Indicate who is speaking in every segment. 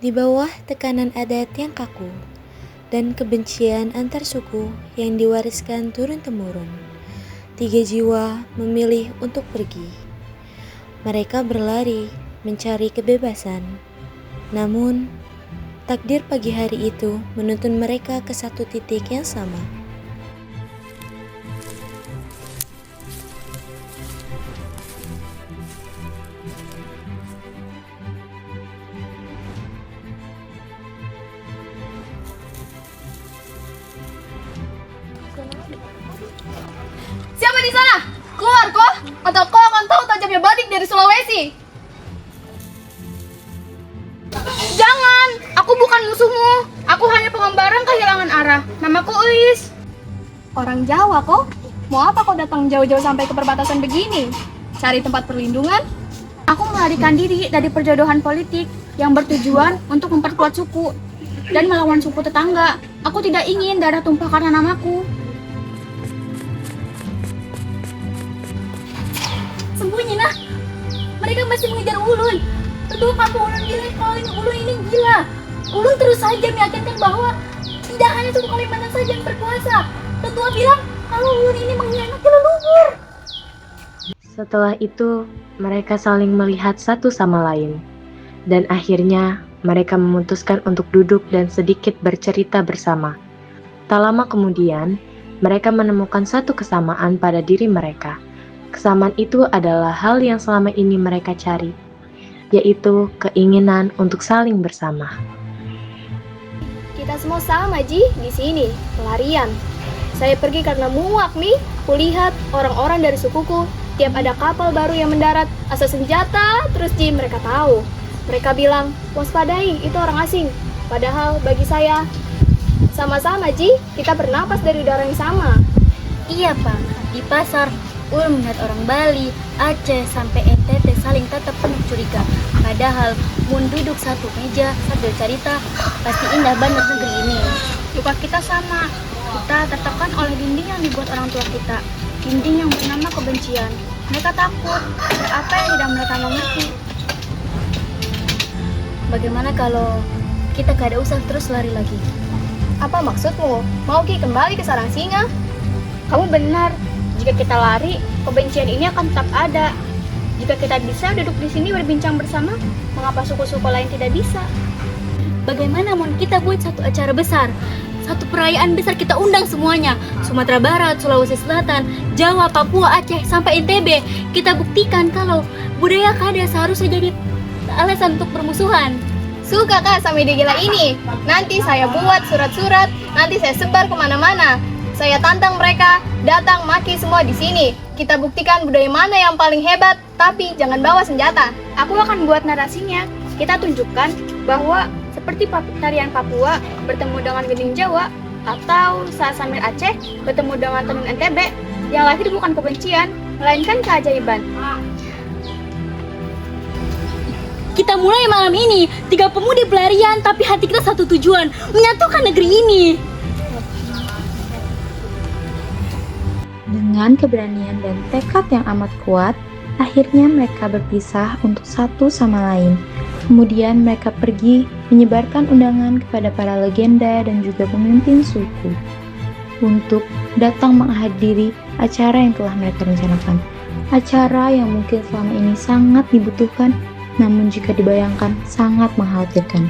Speaker 1: Di bawah tekanan adat yang kaku dan kebencian antar suku yang diwariskan turun-temurun, 3 jiwa memilih untuk pergi. Mereka berlari mencari kebebasan. Namun, takdir pagi hari itu menuntun mereka ke satu titik yang sama.
Speaker 2: Siapa di sana? Keluar kau, atau kau akan tahu tajamnya badik dari Sulawesi. Jangan, aku bukan musuhmu. Aku hanya pengembara kehilangan arah. Namaku Uis. Orang Jawa kok? Mau apa kau datang jauh-jauh sampai ke perbatasan begini? Cari tempat perlindungan? Aku melarikan diri dari perjodohan politik yang bertujuan untuk memperkuat suku dan melawan suku tetangga. Aku tidak ingin darah tumpah karena namaku. Sembunyi nah, mereka masih mengejar Ulun. Betul Papu Ulun bilang kalau ini Ulun ini gila. Ulun terus saja meyakinkan bahwa tidak hanya suku Kalimantan saja yang berkuasa. Tetua bilang kalau Ulun ini mengkhianati leluhur.
Speaker 3: Setelah itu, mereka saling melihat satu sama lain. Dan akhirnya, mereka memutuskan untuk duduk dan sedikit bercerita bersama. Tak lama kemudian, mereka menemukan satu kesamaan pada diri mereka. Kesamaan itu adalah hal yang selama ini mereka cari, yaitu keinginan untuk saling bersama.
Speaker 2: Kita semua sama Ji di sini, pelarian. Saya pergi karena muak nih, kulihat orang-orang dari sukuku. Tiap ada kapal baru yang mendarat, asal senjata, terus Ji mereka tahu. Mereka bilang, waspadai, itu orang asing. Padahal bagi saya, sama-sama Ji, kita bernapas dari udara yang sama.
Speaker 4: Iya Pak, di pasar Ulun melihat orang Bali, Aceh, sampai NTT saling tatap penuh curiga. Padahal mun duduk satu meja sambil cerita, pasti indah banget negeri ini.
Speaker 2: Luka kita sama, kita tertekan oleh dinding yang dibuat orang tua kita. Dinding yang bernama kebencian. Mereka takut, ada apa yang tidak mereka mengerti.
Speaker 4: Bagaimana kalau kita kada usah terus lari lagi?
Speaker 2: Apa maksudmu? Mau Ki kembali ke sarang singa? Kamu benar. Jika kita lari, kebencian ini akan tetap ada. Jika kita bisa duduk di sini berbincang bersama, mengapa suku-suku lain tidak bisa?
Speaker 4: Bagaimana mun kita buat satu acara besar? Satu perayaan besar kita undang semuanya. Sumatera Barat, Sulawesi Selatan, Jawa, Papua, Aceh, sampai NTB. Kita buktikan kalau budaya kada seharusnya jadi alasan untuk permusuhan.
Speaker 2: Suka Kak sama ide gila ini? Nanti saya buat surat-surat, nanti saya sebar kemana-mana. Saya tantang mereka, datang maki semua di sini. Kita buktikan budaya mana yang paling hebat, tapi jangan bawa senjata. Aku akan buat narasinya. Kita tunjukkan bahwa seperti tarian Papua bertemu dengan gending Jawa, atau saat Samir Aceh bertemu dengan tenun NTB, yang lahir bukan kebencian, melainkan keajaiban.
Speaker 4: Kita mulai malam ini, 3 pemuda pelarian, tapi hati kita satu tujuan, menyatukan negeri ini.
Speaker 5: Dengan keberanian dan tekad yang amat kuat, akhirnya mereka berpisah untuk satu sama lain. Kemudian mereka pergi menyebarkan undangan kepada para legenda dan juga pemimpin suku untuk datang menghadiri acara yang telah mereka rencanakan. Acara yang mungkin selama ini sangat dibutuhkan, namun jika dibayangkan sangat mengkhawatirkan.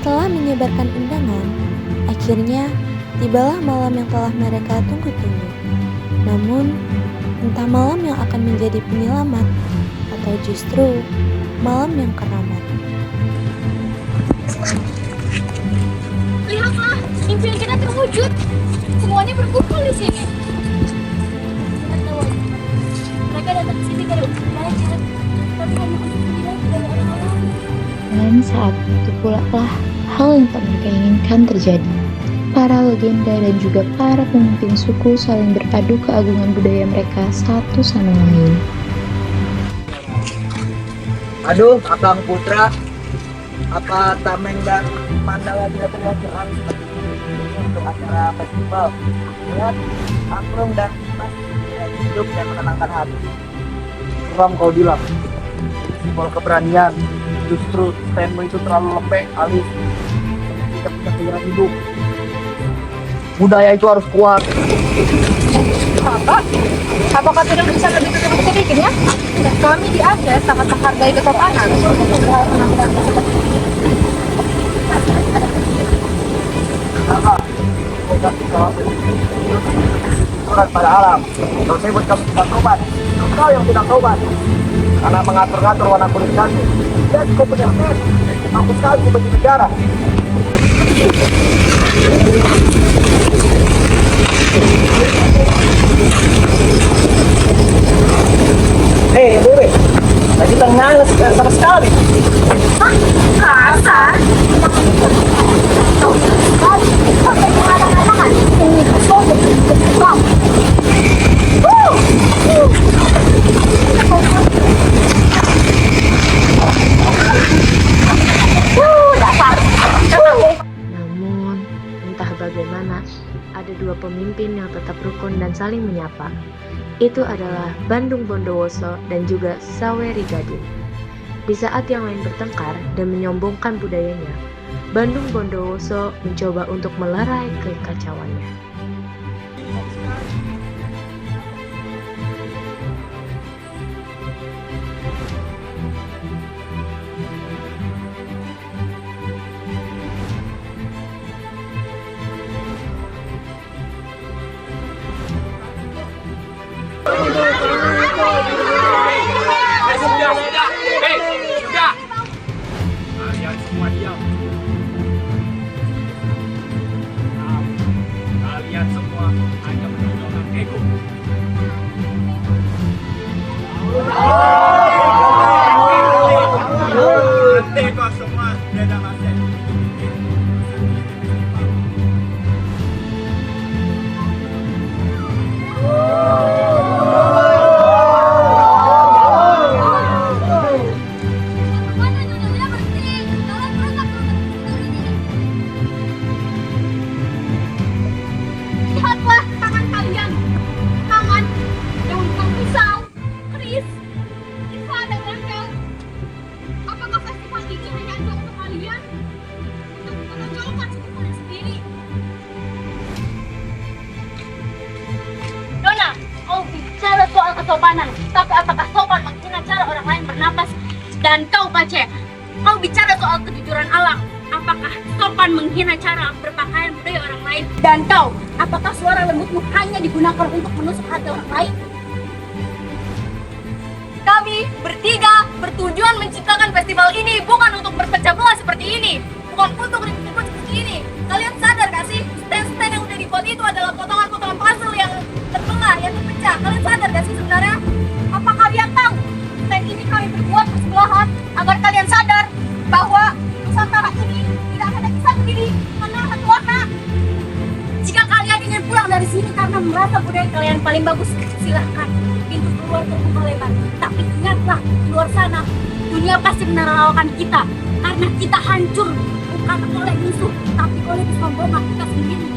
Speaker 1: Setelah menyebarkan undangan, akhirnya tibalah malam yang telah mereka tunggu-tunggu. Namun, entah malam yang akan menjadi penyelamat atau justru malam yang keramat.
Speaker 2: Lihatlah, impian kita terwujud. Semuanya berkumpul di sini. Mereka datang ke sini dari untuk belajar, tapi hanya untuk melihat dari orang-orang.
Speaker 5: Dan saat itu pula lah hal yang tak mereka inginkan terjadi. Para legenda dan juga para pemimpin suku saling beradu keagungan budaya mereka satu sama lain.
Speaker 6: Aduh, Akang Putra, apa Tameng dan Mandala tidak terlihat untuk acara festival? Lihat, Angklung dan Mas tidak hidup dan menenangkan hati. Ram kau bilang, simbol keberanian. Justru standmu itu terlalu lembek, Alif. Kita punya kegiatan hidup. Budaya itu harus kuat.
Speaker 2: Apa? Apakah tidak bisa lebih terus sedikit ya? Kami di Aceh sangat menghargai kesopanan.
Speaker 6: Surat pada alam. Kau sebut kamu tidak tobat. Kau yang tidak tobat. Karena mengatur-ngatur warna kulit kami. Dan kau punya men. Aku sekali bagi negara. Hei, Dewi. Tadi nangis sama sekali.
Speaker 2: Kasar. Sampai mengatakan ini kau.
Speaker 3: Namun, entah bagaimana, ada dua pemimpin yang tetap rukun dan saling menyapa. Itu adalah Bandung Bondowoso dan juga Saweri Gading. Di saat yang lain bertengkar dan menyombongkan budayanya, Bandung Bondowoso mencoba untuk melerai kekacauannya.
Speaker 7: Sudah. Kalian semua diam. Kalian semua hanya menunjukkan ego. Nanti kau semua beda masa.
Speaker 2: Lihatlah tangan kalian. Tangan yang bukan pisau, keris, Iva dan Rachel. Apakah festival ini hanya ada untuk kalian? Untuk menonjolkan suku kalian sendiri?
Speaker 4: Dona, kau bicara soal kesopanan, tapi apakah sopan menghina cara orang lain bernapas? Dan kau Pace, kau bicara soal kejujuran alam, apakah sopan menghina cara berpakaian budaya orang lain? Dan kau, apakah suara lembutmu hanya digunakan untuk menusuk hati orang lain?
Speaker 2: Kami bertiga bertujuan menciptakan festival ini bukan untuk berpecah belah seperti ini, bukan untuk ribut-ribut seperti ini. Kalian sadar gak sih, stand-stand yang udah dibuat itu adalah potongan-potongan puzzle yang terbelah, yang terpecah. Kalian sadar gak sih sebenarnya? Apa kalian tahu, stand ini kami berbuat bersebelahan agar kalian sadar bahwa Nusantara ini tidak hanya bisa berdiri karena satu warna.
Speaker 4: Jika kalian ingin pulang dari sini karena merasa budaya kalian paling bagus, silahkan. Pintu keluar terbuka lebar. Tapi ingatlah, di luar sana, dunia pasti menertawakan kita. Karena kita hancur, bukan oleh musuh, tapi oleh kesombongan kita sendiri.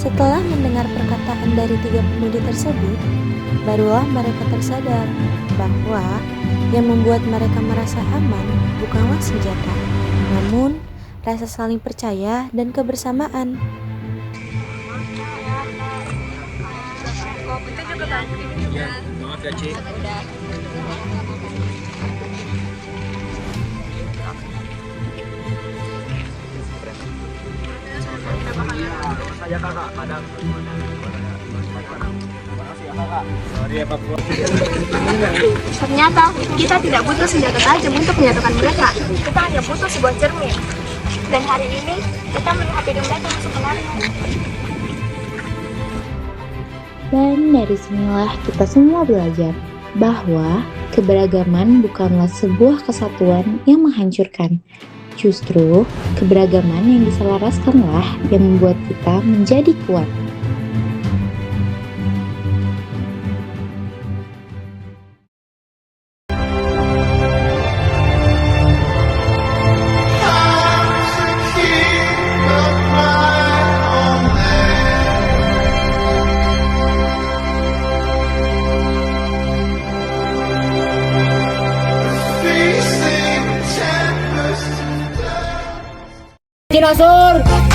Speaker 1: Setelah mendengar perkataan dari tiga pemudi tersebut, barulah mereka tersadar bahwa yang membuat mereka merasa aman bukanlah senjata, namun rasa saling percaya dan kebersamaan.
Speaker 7: Maaf ya, Ci.
Speaker 6: Saya kakak, kadang. Makasih ya kakak. Sorry ya Papua.
Speaker 2: Ternyata kita tidak butuh senjata tajam untuk menyatukan mereka. Kita hanya butuh sebuah cermin. Dan hari ini kita melihat hidup mereka sebenarnya.
Speaker 5: Dan dari sinilah kita semua belajar bahwa keberagaman bukanlah sebuah kesatuan yang menghancurkan. Justru, keberagaman yang diselaraskanlah yang membuat kita menjadi kuat.
Speaker 6: Dinosaur!